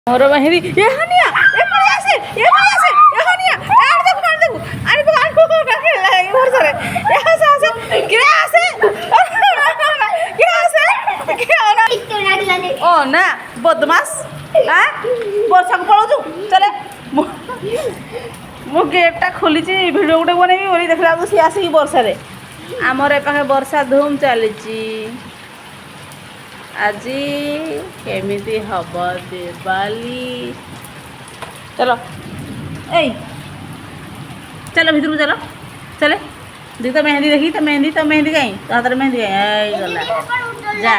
मोर मेहंदी ये हनिया ये पड़े आसे ये हनिया आर देखो आर को खेला है घर सारे ये आसे किरा आसे किरा आसे क्या ना ओ ना बदमाश हां वर्षा को पळो तू चले मो गेटटा खोली भिडियो गोटे बनेबी बोली देखला तो सी आसी वर्षा रे आमर ए पाखे वर्षा धूम चली आज केमिति हब दिवाली चलो ए चलो भीतर चलो चले दी तो मेहंदी देखी तो मेहंदी कहीं तो हाथ में मेहंदी गला जा